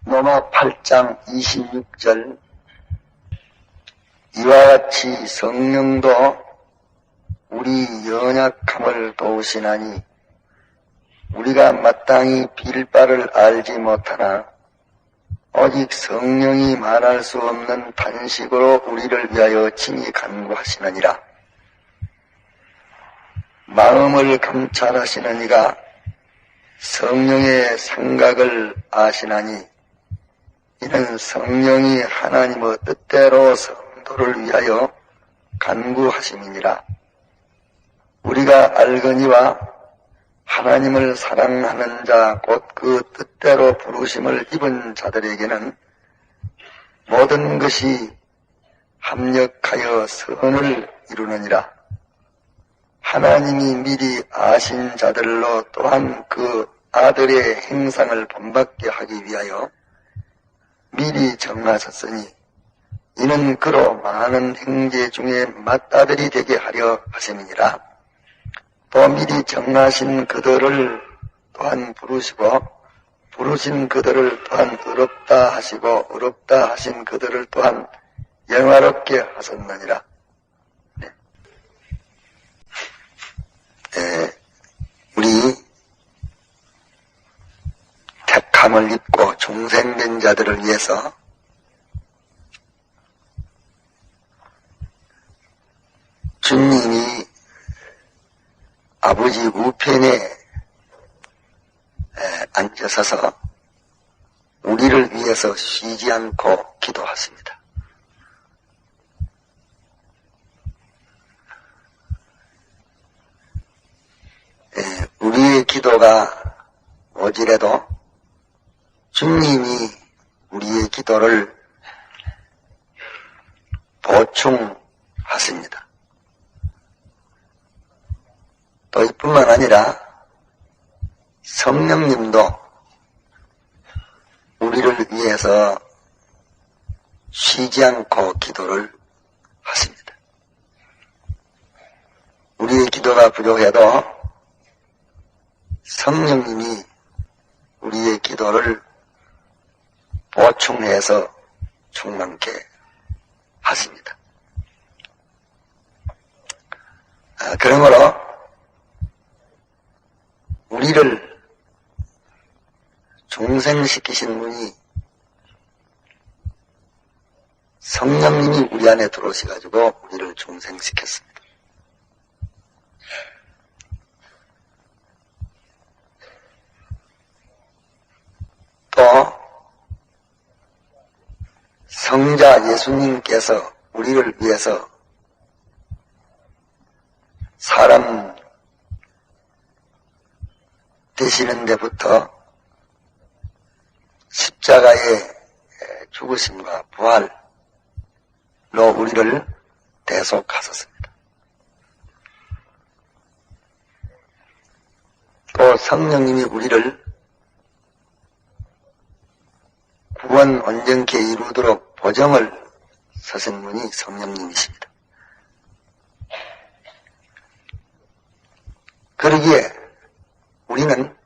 로마 8장 26절 이와 같이 성령도 우리 연약함을 도우시나니 우리가 마땅히 빌 바를 알지 못하나 오직 성령이 말할 수 없는 탄식으로 우리를 위하여 친히 간구하시느니라. 마음을 감찰하시는 이가 성령의 생각을 아시나니 이는 성령이 하나님의 뜻대로 성도를 위하여 간구하심이니라. 우리가 알거니와 하나님을 사랑하는 자 곧 그 뜻대로 부르심을 입은 자들에게는 모든 것이 합력하여 선을 이루느니라. 하나님이 미리 아신 자들로 또한 그 아들의 행상을 본받게 하기 위하여 미리 정하셨으니 이는 그로 많은 형제 중에 맏아들이 되게 하려 하심이니라. 또 미리 정하신 그들을 또한 부르시고 부르신 그들을 또한 어렵다 하시고 어렵다 하신 그들을 또한 영화롭게 하셨느니라. 우리 택함을 입고 중생된 자들을 위해서 주님이 아버지 우편에 앉으셔서 우리를 위해서 쉬지 않고 기도하십니다. 우리의 기도가 오지래도 주님이 우리의 기도를 보충하십니다. 또 이뿐만 아니라 성령님도 우리를 위해서 쉬지 않고 기도를 하십니다. 우리의 기도가 부족해도 성령님이 우리의 기도를 보충해서 충만케 하십니다. 그러므로 우리를 중생시키신 분이 성령님이 우리 안에 들어오셔가지고 우리를 중생시켰습니다. 또 성자 예수님께서 우리를 위해서 사람 되시는 데부터 십자가의 죽으심과 부활로 우리를 대속하셨습니다. 또 성령님이 우리를 구원 온전케 이루도록 보정을 서신 분이 성령님이십니다. 그러기에 우리는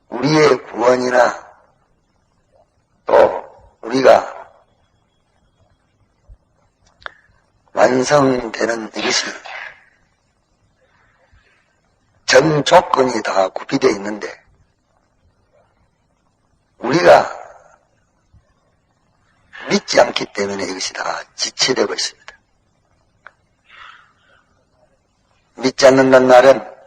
우리의 구원이나 또 우리가 완성되는 이것이 전 조건이 다 구비되어 있는데 우리가 믿지 않기 때문에 이것이 다 지체되고 있습니다. 믿지 않는다는 말은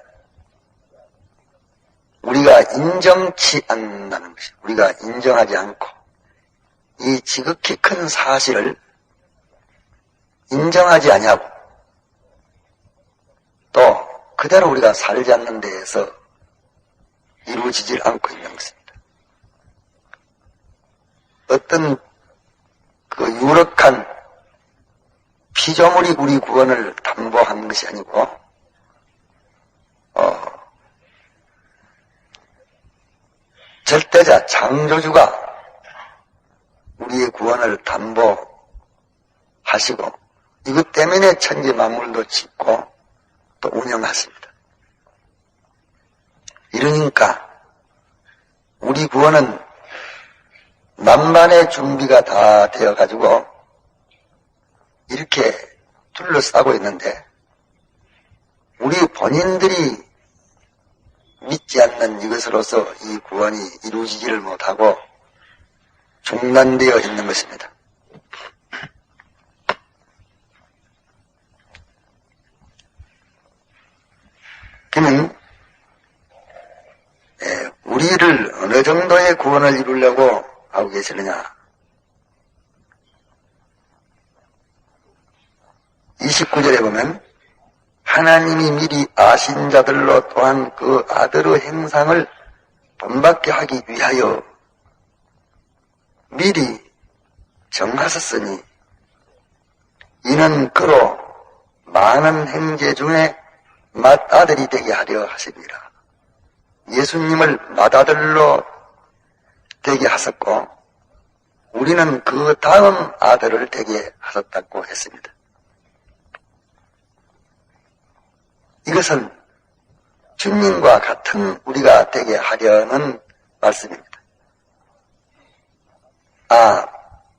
우리가 인정치 않는다는 것이, 우리가 인정하지 않고 이 지극히 큰 사실을 인정하지 아니하고 또 그대로 우리가 살지 않는 데에서 이루어지질 않고 있는 것입니다. 어떤 그 유력한 피조물이 우리 구원을 담보한 것이 아니고 절대자 창조주가 우리의 구원을 담보하시고 이것 때문에 천지 만물도 짓고 또 운영하십니다. 이러니까 우리 구원은 만반의 준비가 다 되어가지고 이렇게 둘러싸고 있는데 우리 본인들이 믿지 않는 이것으로서 이 구원이 이루어지지를 못하고 중단되어 있는 것입니다. 그러면 우리를 어느 정도의 구원을 이루려고 하고 계시느냐. 29절에 보면 하나님이 미리 아신 자들로 또한 그 아들의 행상을 본받게 하기 위하여 미리 정하셨으니 이는 그로 많은 형제 중에 맏아들이 되게 하려 하십니다. 예수님을 맏아들로 되게 하셨고 우리는 그 다음 아들을 되게 하셨다고 했습니다. 이것은 주님과 같은 우리가 되게 하려는 말씀입니다.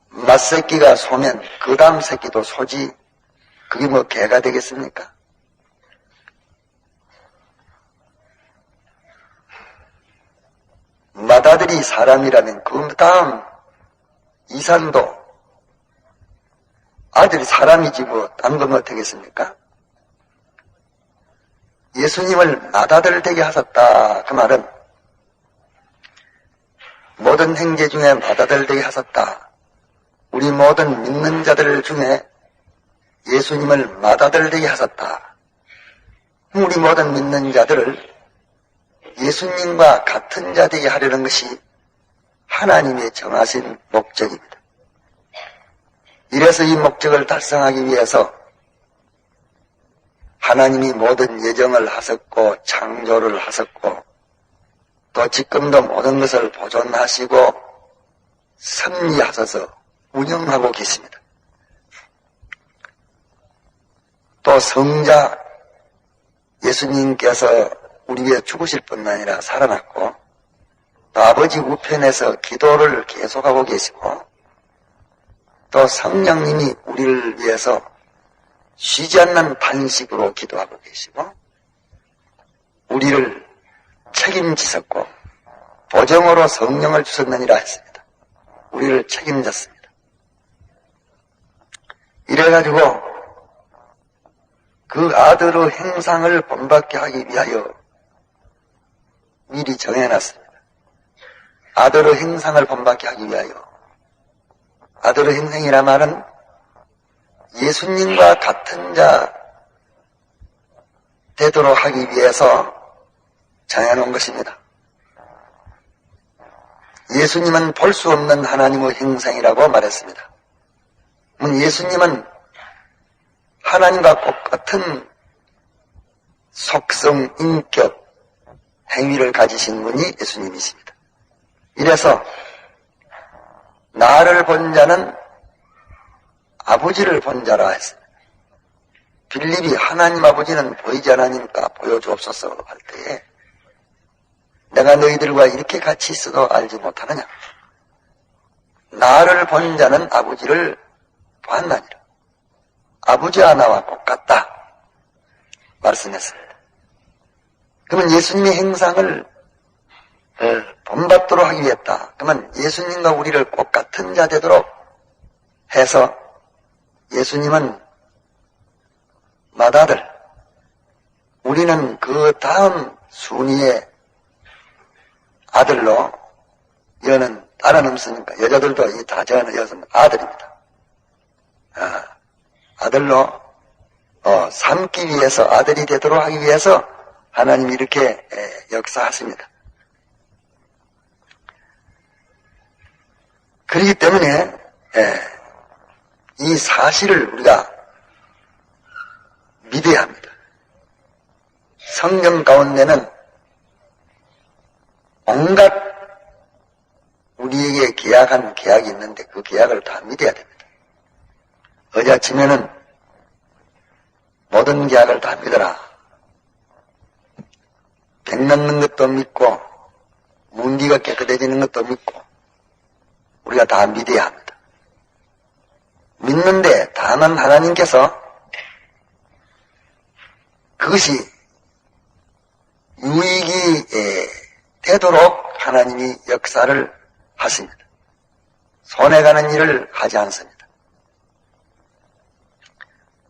맏새끼가 소면 그 다음 새끼도 소지, 그게 뭐 개가 되겠습니까? 맏아들이 사람이라면 그 다음 이산도 아들이 사람이지 뭐 딴 건 뭐 되겠습니까? 예수님을 맏아들 되게 하셨다. 그 말은 모든 형제 중에 맏아들 되게 하셨다. 우리 모든 믿는 자들 중에 예수님을 맏아들 되게 하셨다. 우리 모든 믿는 자들을 예수님과 같은 자 되게 하려는 것이 하나님의 정하신 목적입니다. 이래서 이 목적을 달성하기 위해서 하나님이 모든 예정을 하셨고 창조를 하셨고 또 지금도 모든 것을 보존하시고 섭리하셔서 운영하고 계십니다. 또 성자 예수님께서 우리 위해 죽으실 뿐 아니라 살아났고 또 아버지 우편에서 기도를 계속하고 계시고 또 성령님이 우리를 위해서 쉬지 않는 탄식으로 기도하고 계시고 우리를 책임지셨고 보정으로 성령을 주셨느니라 했습니다. 우리를 책임졌습니다. 이래가지고 그 아들의 행상을 본받게 하기 위하여 미리 정해놨습니다. 아들의 행상을 본받게 하기 위하여. 아들의 행상이라 말은 예수님과 같은 자 되도록 하기 위해서 정해놓은 것입니다. 예수님은 볼 수 없는 하나님의 행상이라고 말했습니다. 예수님은 하나님과 똑같은 속성, 인격, 행위를 가지신 분이 예수님이십니다. 이래서 나를 본 자는 아버지를 본 자라 했습니다. 빌립이 하나님 아버지는 보이지 않으니까 보여주옵소서 할 때에 내가 너희들과 이렇게 같이 있어도 알지 못하느냐. 나를 본 자는 아버지를 보았나니라. 아버지와 나와 똑같다 말씀했습니다. 그러면 예수님의 행상을 본받도록 하기 위했다. 그러면 예수님과 우리를 꼭 같은 자 되도록 해서 예수님은 맏아들, 우리는 그 다음 순위의 아들로, 여는 딸은 없으니까 여자들도 이 다 저는 여자는 아들입니다. 아들로 삼기 위해서, 아들이 되도록 하기 위해서 하나님이 이렇게 역사하십니다. 그렇기 때문에 이 사실을 우리가 믿어야 합니다. 성경 가운데는 온갖 우리에게 계약한 계약이 있는데 그 계약을 다 믿어야 됩니다. 어제 아침에는 모든 계약을 다 믿어라. 백 넘는 것도 믿고 문디가 깨끗해지는 것도 믿고 우리가 다 믿어야 합니다. 믿는데 다만 하나님께서 그것이 유익이 되도록 하나님이 역사를 하십니다. 손해가는 일을 하지 않습니다.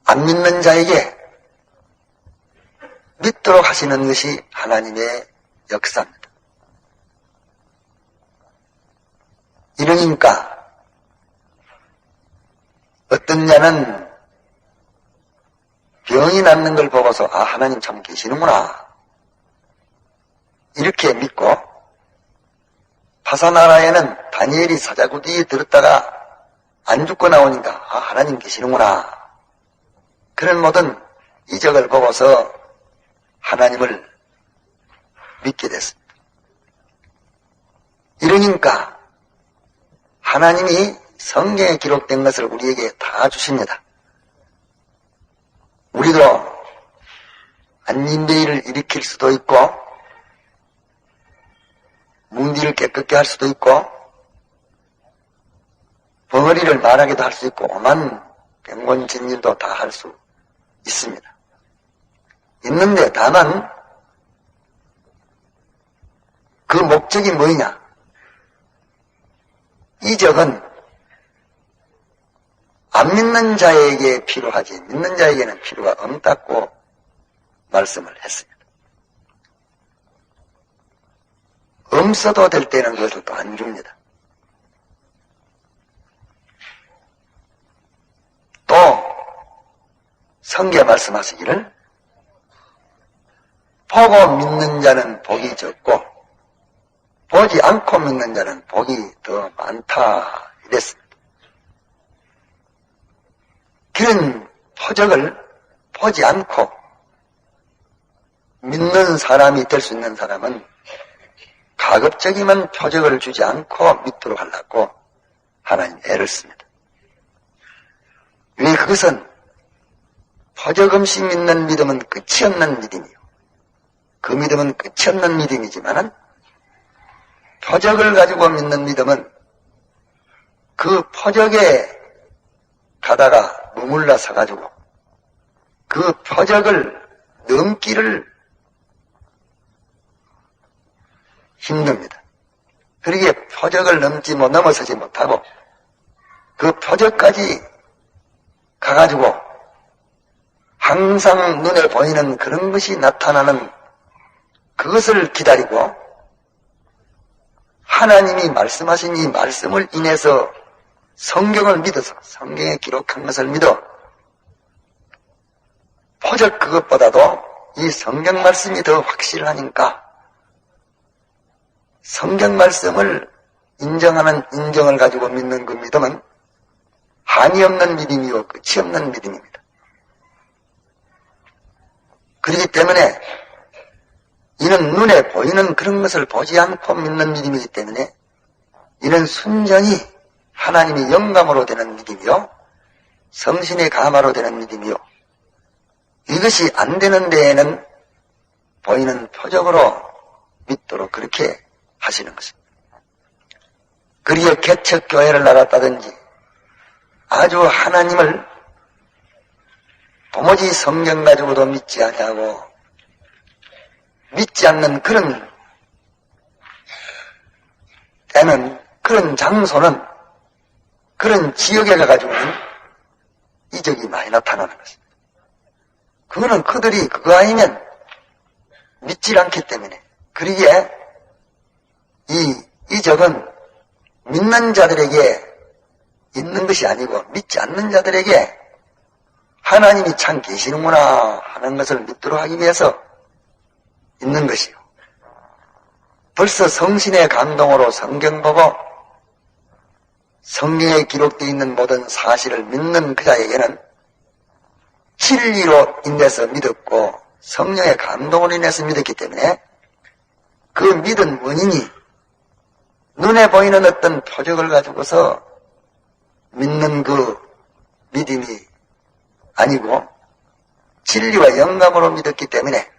안 믿는 자에게 믿도록 하시는 것이 하나님의 역사입니다. 이러니까 어떤 자는 병이 낫는 걸 보고서 아 하나님 참 계시는구나 이렇게 믿고 파사나라에는 다니엘이 사자구디에 들었다가 안 죽고 나오니까 아 하나님 계시는구나 그런 모든 이적을 보고서 하나님을 믿게 됐습니다. 이러니까 하나님이 성경에 기록된 것을 우리에게 다 주십니다. 우리도 안진뱅이를 일으킬 수도 있고 문디를 깨끗게 할 수도 있고 벙어리를 말하기도 할 수 있고 오만 병곤진일도 다 할 수 있습니다. 있는데 다만 그 목적이 뭐냐? 이적은 안 믿는 자에게 필요하지 믿는 자에게는 필요가 없다고 말씀을 했습니다. 없어도 될 때는 그것도 또 안 줍니다. 또 성경에 말씀하시기를 보고 믿는 자는 복이 적고 보지 않고 믿는 자는 복이 더 많다 이랬습니다. 그런 표적을 보지 않고 믿는 사람이 될 수 있는 사람은 가급적이면 표적을 주지 않고 믿도록 하려고 하나님 애를 씁니다. 왜 그것은 표적 없이 믿는 믿음은 끝이 없는 믿음이요. 그 믿음은 끝이 없는 믿음이지만은 표적을 가지고 믿는 믿음은 그 표적에 가다가 머물러 서가지고 그 표적을 넘기를 힘듭니다. 그러기에 표적을 넘어서지 못하고 그 표적까지 가가지고 항상 눈에 보이는 그런 것이 나타나는 그것을 기다리고 하나님이 말씀하신 이 말씀을 인해서 성경을 믿어서 성경에 기록한 것을 믿어 표적 그것보다도 이 성경 말씀이 더 확실하니까 성경 말씀을 인정하는 인정을 가지고 믿는 그 믿음은 한이 없는 믿음이요 끝이 없는 믿음입니다. 그렇기 때문에 이는 눈에 보이는 그런 것을 보지 않고 믿는 믿음이기 때문에 이는 순전히 하나님의 영감으로 되는 믿음이요 성신의 감화로 되는 믿음이요 이것이 안 되는 데에는 보이는 표적으로 믿도록 그렇게 하시는 것입니다. 그리고 개척교회를 나갔다든지 아주 하나님을 도무지 성경 가지고도 믿지 아니하고 믿지 않는 그런 때는 그런 장소는 그런 지역에 가가지고는 이적이 많이 나타나는 것입니다. 그거는 그들이 그거 아니면 믿질 않기 때문에 그러기에 이 이적은 믿는 자들에게 있는 것이 아니고 믿지 않는 자들에게 하나님이 참 계시는구나 하는 것을 믿도록 하기 위해서 있는 것이요. 벌써 성신의 감동으로 성경 보고 성경에 기록되어 있는 모든 사실을 믿는 그 자에게는 진리로 인해서 믿었고 성령의 감동으로 인해서 믿었기 때문에 그 믿은 원인이 눈에 보이는 어떤 표적을 가지고서 믿는 그 믿음이 아니고 진리와 영감으로 믿었기 때문에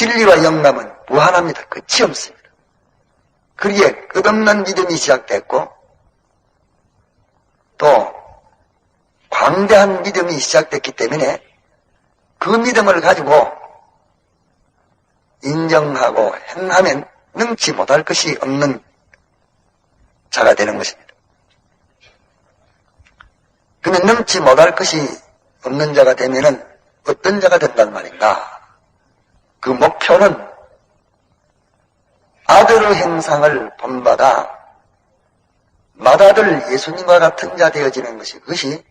진리와 영감은 무한합니다. 끝이 없습니다. 그리에 끝없는 믿음이 시작됐고 또 광대한 믿음이 시작됐기 때문에 그 믿음을 가지고 인정하고 행하면 능치 못할 것이 없는 자가 되는 것입니다. 그러면 능치 못할 것이 없는 자가 되면은 어떤 자가 된단 말인가? 그 목표는 아들의 행상을 본받아 맏아들 예수님과 같은 자 되어지는 것이 그것이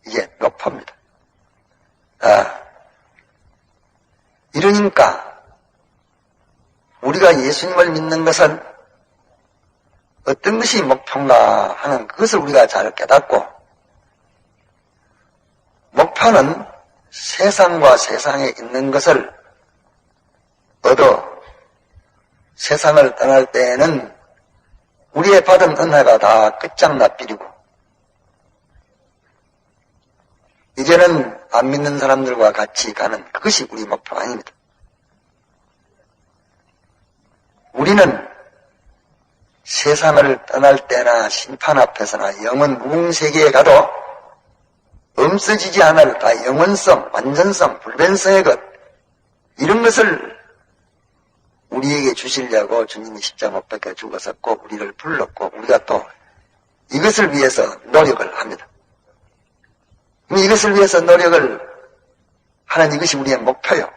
이게 목표입니다. 이러니까 우리가 예수님을 믿는 것은 어떤 것이 목표인가 하는 그것을 우리가 잘 깨닫고 목표는 세상과 세상에 있는 것을 얻어 세상을 떠날 때에는 우리의 받은 은혜가 다 끝장나버리고 이제는 안 믿는 사람들과 같이 가는 그것이 우리 목표가 아닙니다. 우리는 세상을 떠날 때나 심판 앞에서나 영원 무궁세계에 가도 없어지지 않을 다 영원성, 완전성, 불변성의 것 이런 것을 우리에게 주시려고 주님이 십자가 못 박혀 죽었었고 우리를 불렀고 우리가 또 이것을 위해서 노력을 합니다. 이것을 위해서 노력을 하는 이것이 우리의 목표요.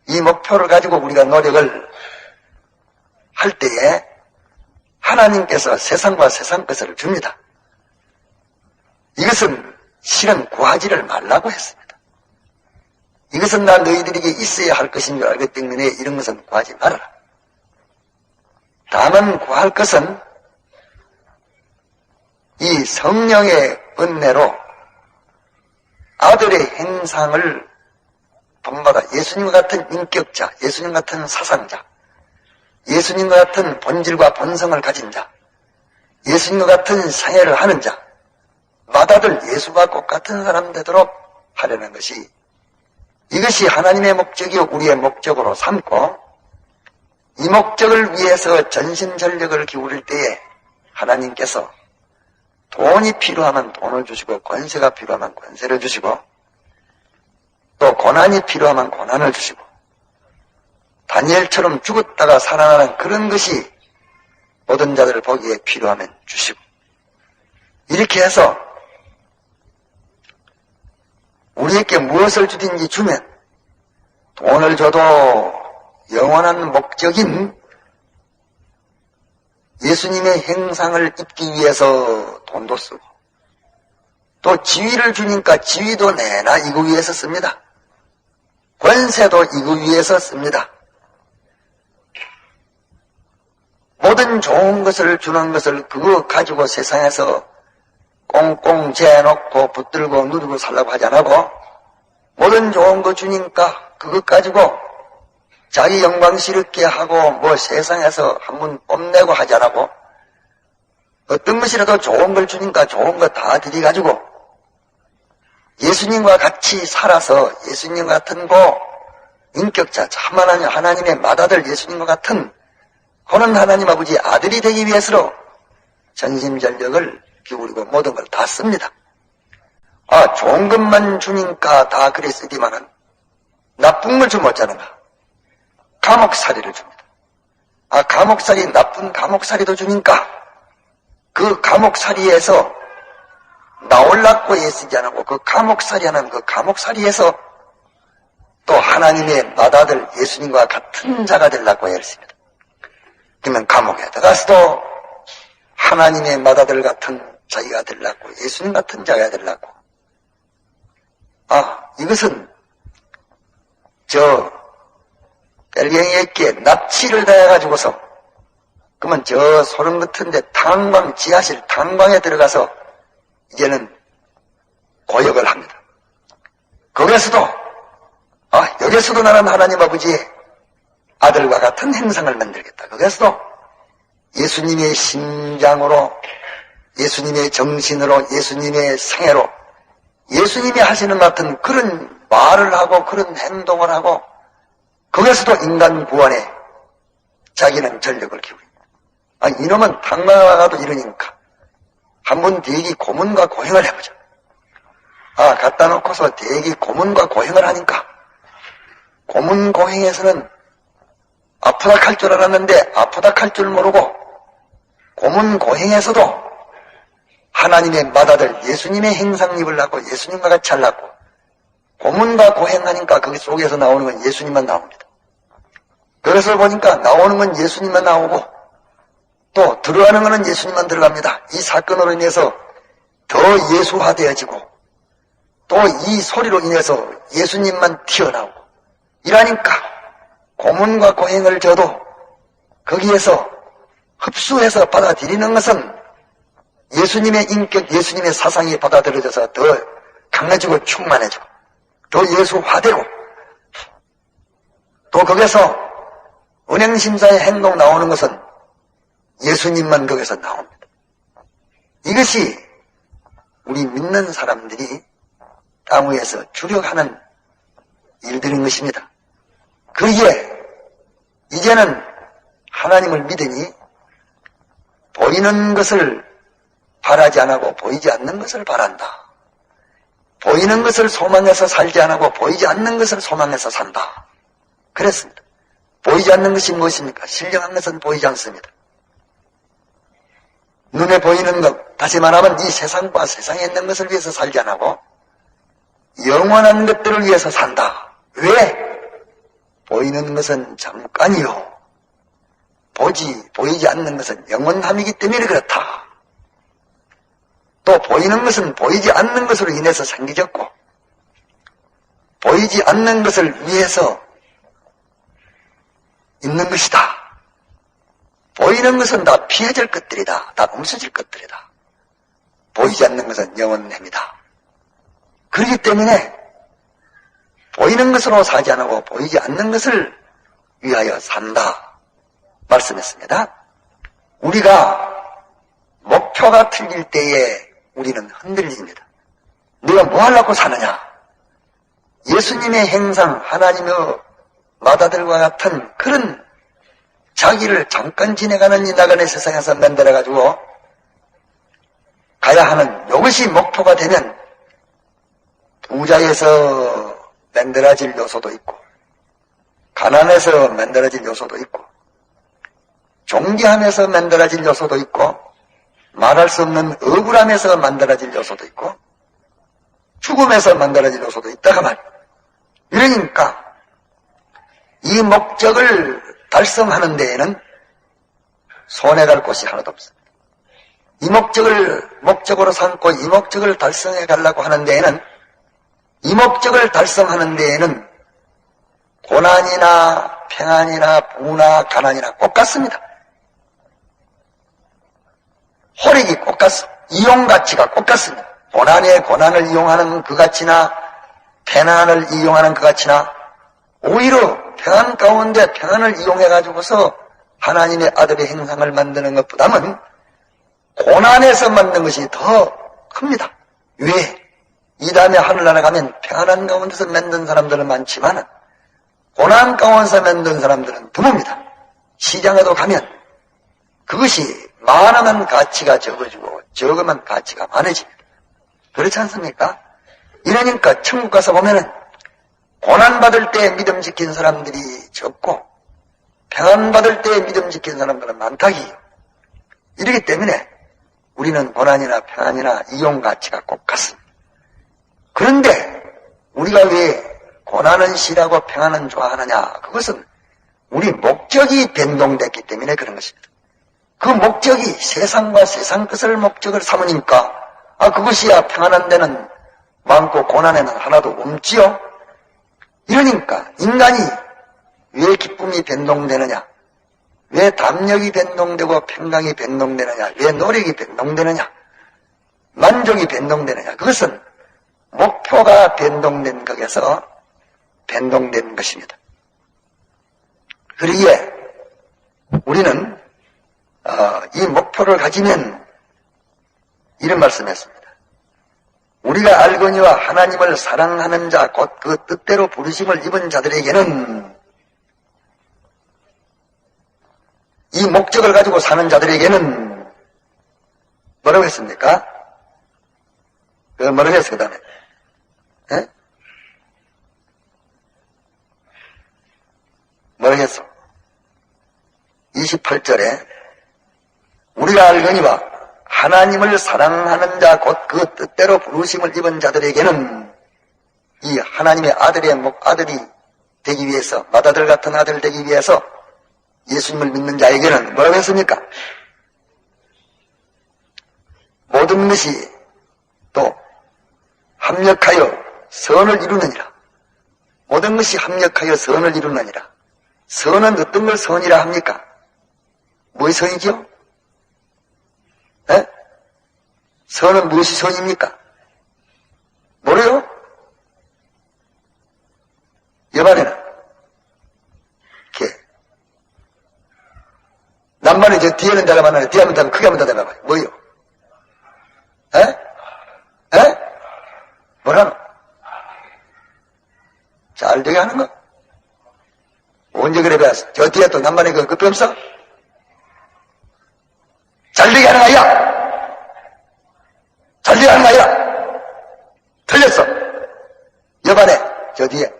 이 목표를 가지고 우리가 노력을 할 때에 하나님께서 세상과 세상 것을 줍니다. 이것은 실은 구하지를 말라고 했습니다. 이것은 나 너희들에게 있어야 할 것인 줄 알기 때문에 이런 것은 구하지 말아라. 다만 구할 것은 이 성령의 은혜로 아들의 행상을 본받아 예수님 같은 인격자, 예수님 같은 사상자, 예수님과 같은 본질과 본성을 가진 자, 예수님과 같은 생애를 하는 자, 맏아들 예수가 똑같은 사람 되도록 하려는 것이 이것이 하나님의 목적이요 우리의 목적으로 삼고 이 목적을 위해서 전심전력을 기울일 때에 하나님께서 돈이 필요하면 돈을 주시고 권세가 필요하면 권세를 주시고 또 고난이 필요하면 고난을 주시고 다니엘처럼 죽었다가 살아나는 그런 것이 모든 자들을 보기에 필요하면 주시고 이렇게 해서 우리에게 무엇을 주든지 주면 돈을 줘도 영원한 목적인 예수님의 행상을 입기 위해서 돈도 쓰고 또 지위를 주니까 지위도 내나 이거 위해서 씁니다. 권세도 이거 위해서 씁니다. 모든 좋은 것을 주는 것을 그거 가지고 세상에서 꽁꽁 재놓고 붙들고 누르고 살라고 하지 않고 모든 좋은 거 주니까 그것 가지고 자기 영광스럽게 하고 뭐 세상에서 한번 뽐내고 하지 않고 어떤 것이라도 좋은 걸 주니까 좋은 거 다 들이가지고 예수님과 같이 살아서 예수님 같은 인격자 참 하나님의 맏아들 예수님과 같은 그런 하나님 아버지 아들이 되기 위해서로 전심전력을 기울이고 모든 걸 다 씁니다. 좋은 것만 주니까 다 그래 쓰기만은 나쁜 걸 주면 어쩌는가? 감옥살이를 줍니다. 감옥살이 나쁜 감옥살이도 주니까 그 감옥살이에서 나올라고 애쓰지 않고 그 감옥살이하는 그 감옥살이에서 또 하나님의 맏아들 예수님과 같은 자가 되려고 애씁니다. 그러면 감옥에 들어가서도 하나님의 맏아들 같은 자기가 되려고 예수님 같은 자가 되려고 이것은 벨갱이에게 납치를 당해가지고서 그러면 저 소름 같은데 지하실 탄광에 들어가서 이제는 고역을 합니다. 거기에서도 여기서도 나는 하나님 아버지의 아들과 같은 행상을 만들겠다. 거기에서도 예수님의 심장으로 예수님의 정신으로 예수님의 생애로 예수님이 하시는 것 같은 그런 말을 하고 그런 행동을 하고 거기서도 인간 구원에 자기는 전력을 기울입니다. 이놈은 당나라도 이러니까 한번 대기 고문과 고행을 해보자. 갖다 놓고서 대기 고문과 고행을 하니까 고문 고행에서는 아프다 할 줄 알았는데 아프다 할 줄 모르고 고문 고행에서도 하나님의 맏아들 예수님의 행상입을 낳고 예수님과 같이 하려고 고문과 고행하니까 거기 속에서 나오는 건 예수님만 나옵니다. 그래서 보니까 나오는 건 예수님만 나오고 또 들어가는 것은 예수님만 들어갑니다. 이 사건으로 인해서 더 예수화되어지고 또 이 소리로 인해서 예수님만 튀어나오고 이러니까 고문과 고행을 줘도 거기에서 흡수해서 받아들이는 것은 예수님의 인격, 예수님의 사상이 받아들여져서 더 강해지고 충만해지고 더 예수화되고 또 거기서 은행심사의 행동 나오는 것은 예수님만 거기서 나옵니다. 이것이 우리 믿는 사람들이 땅 위에서 주력하는 일들인 것입니다. 그게 이제는 하나님을 믿으니 보이는 것을 바라지 않고 보이지 않는 것을 바란다. 보이는 것을 소망해서 살지 않고 보이지 않는 것을 소망해서 산다. 그랬습니다. 보이지 않는 것이 무엇입니까? 신령한 것은 보이지 않습니다. 눈에 보이는 것, 다시 말하면 이 세상과 세상에 있는 것을 위해서 살지 않고 영원한 것들을 위해서 산다. 왜? 보이는 것은 잠깐이요. 보이지 않는 것은 영원함이기 때문에 그렇다. 또 보이는 것은 보이지 않는 것으로 인해서 생기졌고 보이지 않는 것을 위해서 있는 것이다. 보이는 것은 다 피해질 것들이다. 다 없어질 것들이다. 보이지 않는 것은 영원합니다. 그렇기 때문에 보이는 것으로 사지 않고 보이지 않는 것을 위하여 산다 말씀했습니다. 우리가 목표가 틀릴 때에 우리는 흔들립니다. 내가 뭐 하려고 사느냐? 예수님의 행상, 하나님의 맏아들과 같은 그런 자기를 잠깐 지내가는 이 나그네 세상에서 만들어가지고 가야 하는 이것이 목표가 되면 부자에서 만들어질 요소도 있고 가난해서 만들어질 요소도 있고 존귀함에서 만들어질 요소도 있고 말할 수 없는 억울함에서 만들어질 요소도 있고 죽음에서 만들어질 요소도 있다가 말. 이러니까 이 목적을 달성하는 데에는 손해갈 곳이 하나도 없습니다. 이 목적으로 삼고 이 목적을 달성해 가려고 하는 데에는 이 목적을 달성하는 데에는 고난이나 평안이나 부나 가난이나 똑같습니다. 호력이 똑같습니다. 이용가치가 똑같습니다. 고난에 고난을 이용하는 그 가치나 평안을 이용하는 그 가치나 오히려 평안 가운데 평안을 이용해가지고서 하나님의 아들의 행상을 만드는 것보다는 고난에서 만든 것이 더 큽니다. 왜? 이 다음에 하늘나라 가면 평안한 가운데서 만든 사람들은 많지만 고난 가운데서 만든 사람들은 드뭅니다. 시장에도 가면 그것이 많으면 가치가 적어지고 적으면 가치가 많아집니다. 그렇지 않습니까? 이러니까 천국 가서 보면은 고난받을 때 믿음 지킨 사람들이 적고 평안받을 때 믿음 지킨 사람들은 많다기요. 이러기 때문에 우리는 고난이나 평안이나 이용 가치가 꼭 같습니다. 그런데 우리가 왜 고난은 싫어하고 평안은 좋아하느냐? 그것은 우리 목적이 변동됐기 때문에 그런 것입니다. 그 목적이 세상과 세상 것을 목적을 삼으니까 그것이야 평안한 데는 많고 고난에는 하나도 없지요. 이러니까 인간이 왜 기쁨이 변동되느냐? 왜 담력이 변동되고 평강이 변동되느냐? 왜 노력이 변동되느냐? 만족이 변동되느냐? 그것은 목표가 변동된 것에서 변동된 것입니다. 그러기에 우리는 이 목표를 가지면 이런 말씀했습니다. 우리가 알거니와 하나님을 사랑하는 자 곧 그 뜻대로 부르심을 입은 자들에게는 이 목적을 가지고 사는 자들에게는 뭐라고 했습니까? 뭐라고 했어요, 그 다음에? 예? 뭐라고 했어? 28절에 우리가 알거니와 하나님을 사랑하는 자 곧 그 뜻대로 부르심을 입은 자들에게는 이 하나님의 아들이 되기 위해서, 맏아들 같은 아들 되기 위해서 예수님을 믿는 자에게는 뭐라고 했습니까? 모든 것이 또 합력하여 선을 이루느니라. 모든 것이 합력하여 선을 이루느니라. 선은 어떤 걸 선이라 합니까? 무엇이 선이죠? 에? 선은 무엇이 선입니까? 뭐래요? 여반에는 이렇게 남반에 저 뒤에는 대답 안 하네. 뒤에 한번 대답 크게 한번 대답해봐요. 뭐요? 에? 에? 뭐라노? 잘 되게 하는 거? 언제 그래 배웠어? 저 뒤에 또 남반에 그 급이 없어? 잘 되게 하는 거 아니야? 잘 되게 하는 거 아니야? 틀렸어. 여반에 저 뒤에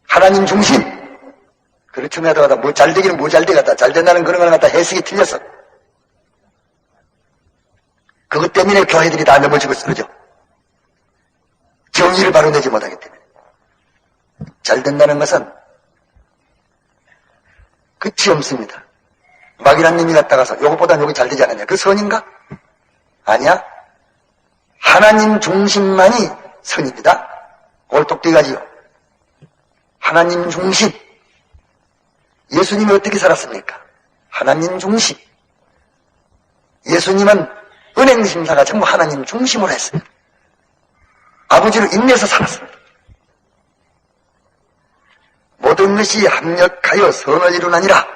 하나님 중심. 그렇게 하다가 뭐 잘 되기는 뭐 잘 되겠다. 잘 된다는 그런 걸 갖다 해석이 틀렸어. 그것 때문에 교회들이 다 넘어지고 쓰러져. 정의를 바로 내지 못하기 때문에. 잘 된다는 것은 끝이 없습니다. 막이란 놈이 갔다가서 요것보다 요게 잘 되지 않았냐. 그 선인가? 아니야. 하나님 중심만이 선입니다. 꼴똑대가지요. 하나님 중심. 예수님이 어떻게 살았습니까? 하나님 중심. 예수님은 은행심사가 전부 하나님 중심으로 했습니다. 아버지를 인내해서 살았습니다. 모든 것이 합력하여 선을 이루나니라.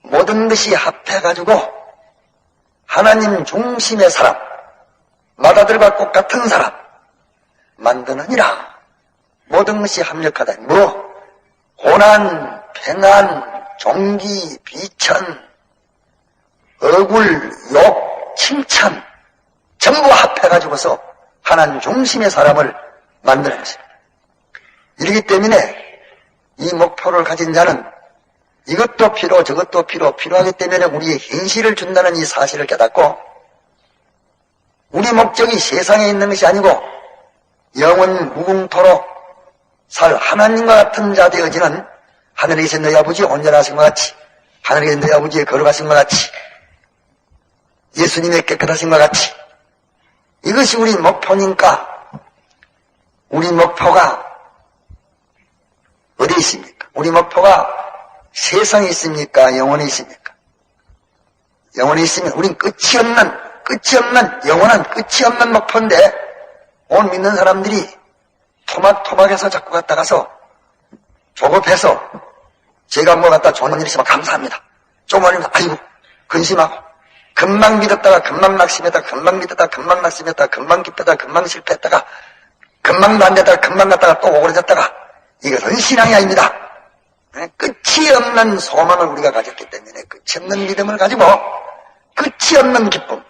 모든 것이 합해가지고 하나님 중심의 사람, 맏아들과 똑같은 사람 만드느니라. 모든 것이 합력하다. 뭐 고난, 평안, 종기, 비천, 억울, 욕, 칭찬 전부 합해가지고서 하나님 중심의 사람을 만드는 것입니다. 이렇기 때문에 이 목표를 가진 자는 이것도 필요, 저것도 필요하기 때문에 우리의 현실을 준다는 이 사실을 깨닫고 우리 목적이 세상에 있는 것이 아니고 영원 무궁토록 살 하나님과 같은 자 되어지는 하늘에 계신 너희 아버지 온전하신 것 같이, 하늘에 계신 너희 아버지의 거룩하신 것 같이, 예수님의 깨끗하신 것 같이, 이것이 우리 목표니까 우리 목표가 어디 있습니까? 우리 목표가 세상에 있습니까? 영원에 있습니까? 영원에 있으면 우린 끝이 없는 영원한 끝이 없는 목표인데 오늘 믿는 사람들이 토막토막해서 자꾸 갔다가서 조급해서 제가 뭐 갖다 좋은 일 있으면 감사합니다. 좀 어리면 아이고 근심하고 금방 믿었다가 금방 낙심했다가 금방 믿었다가 금방 낙심했다가 금방 기쁘다가 금방 실패했다가 금방도 안 됐다가 금방 갔다가 또 오그라졌다가 이것은 신앙이 아닙니다. 끝이 없는 소망을 우리가 가졌기 때문에 끝이 없는 믿음을 가지고 끝이 없는 기쁨,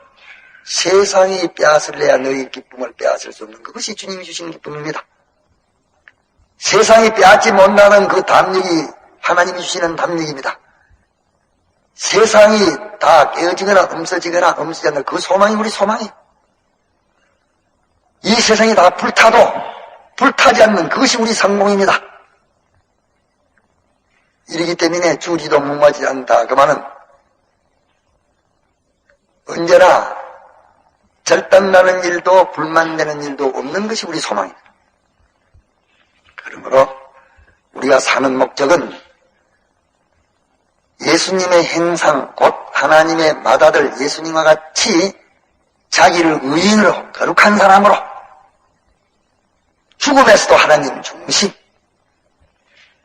세상이 빼앗을래야 너희 기쁨을 빼앗을 수 없는 그것이 주님이 주시는 기쁨입니다. 세상이 빼앗지 못하는 그 담력이 하나님이 주시는 담력입니다. 세상이 다 깨어지거나 없어지지 않는 그 소망이 우리 소망이에요. 이 세상이 다 불타도 불타지 않는 그것이 우리 성공입니다. 이러기 때문에 주지도 목마지 않다. 그 말은 언제나 절단나는 일도 불만되는 일도 없는 것이 우리 소망입니다. 그러므로 우리가 사는 목적은 예수님의 행상 곧 하나님의 맏아들 예수님과 같이 자기를 의인으로 거룩한 사람으로 죽음에서도 하나님 중심,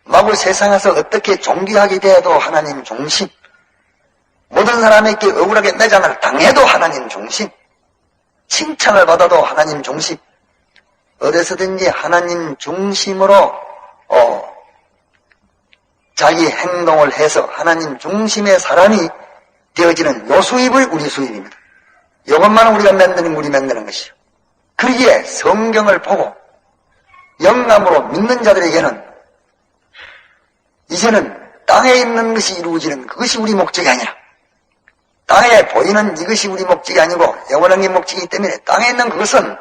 마구 세상에서 어떻게 존귀하게 되어도 하나님 중심, 모든 사람에게 억울하게 매장을 당해도 하나님 중심, 칭찬을 받아도 하나님 중심, 어디서든지 하나님 중심으로 자기 행동을 해서 하나님 중심의 사람이 되어지는 요 수입을 우리 수입입니다. 이것만 우리가 우리 만드는 것이요. 그러기에 성경을 보고 영감으로 믿는 자들에게는 이제는 땅에 있는 것이 이루어지는 그것이 우리 목적이 아니라 땅에 보이는 이것이 우리 목적이 아니고 영원한 게 목적이기 때문에 땅에 있는 그것은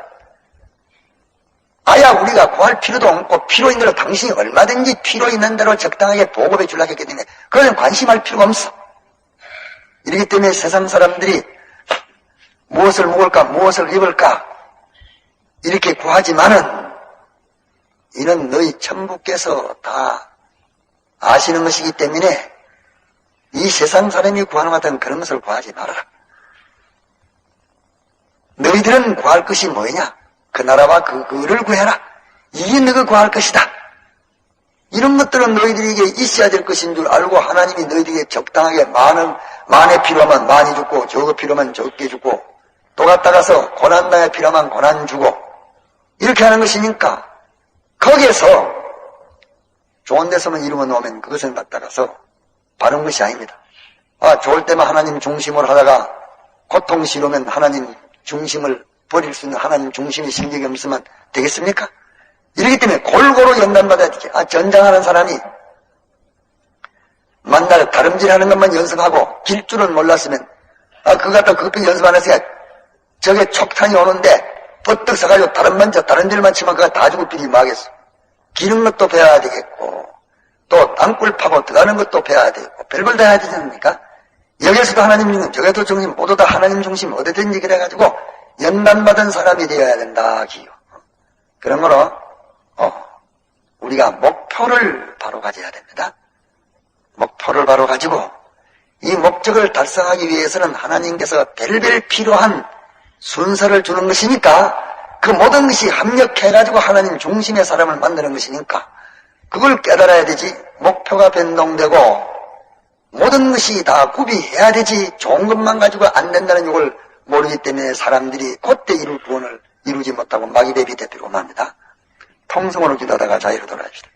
아야 우리가 구할 필요도 없고 필요 있는 대로 당신이 얼마든지 필요 있는 대로 적당하게 보급해 주려고 했기 때문에 그건 관심할 필요가 없어. 이렇기 때문에 세상 사람들이 무엇을 먹을까 무엇을 입을까 이렇게 구하지만은 이는 너희 천부께서 다 아시는 것이기 때문에 이 세상 사람이 구하는 것 같은 그런 것을 구하지 말아라. 너희들은 구할 것이 뭐냐? 그 나라와 그를 구해라. 이게 너희가 구할 것이다. 이런 것들은 너희들에게 있어야 될 것인 줄 알고 하나님이 너희들에게 적당하게 많이 필요하면 많이 주고 적어 필요하면 적게 주고 또 갖다가서 고난나에 필요하면 고난 주고 이렇게 하는 것이니까 거기에서 좋은 데서만 이루어 놓으면 그것을 갖다가서 바른 것이 아닙니다. 좋을 때만 하나님 중심으로 하다가 고통스러우면 하나님 중심을 버릴 수 있는 하나님 중심의 심정이 없으면 되겠습니까? 이렇기 때문에 골고루 연단받아야 되지. 전장하는 사람이 만날 다름질하는 것만 연습하고 길줄은 몰랐으면 그거 갖다 그것도 연습 안 했으니까 저게 촉탄이 오는데 버뜩 서가지고 다른질만 치면 그거 다 주고 비리 뭐하겠어. 기는 것도 배워야 되겠고 또 땅굴 파고 들어가는 것도 배워야 되겠고 별걸 다 해야 되지 않습니까? 여기에서도 하나님 중심 저기도 중심 모두 다 하나님 중심 어디든지 그래가지고 연단받은 사람이 되어야 된다 기요. 그러므로 우리가 목표를 바로 가져야 됩니다. 목표를 바로 가지고 이 목적을 달성하기 위해서는 하나님께서 별별 필요한 순서를 주는 것이니까 그 모든 것이 합력해가지고 하나님 중심의 사람을 만드는 것이니까 그걸 깨달아야 되지. 목표가 변동되고 모든 것이 다 구비해야 되지. 좋은 것만 가지고 안 된다는 이걸 모르기 때문에 사람들이 그때 이룰 구원을 이루지 못하고 마귀배비 대표로 맙니다. 통성으로 기도하다가 자유로 돌아갑시다.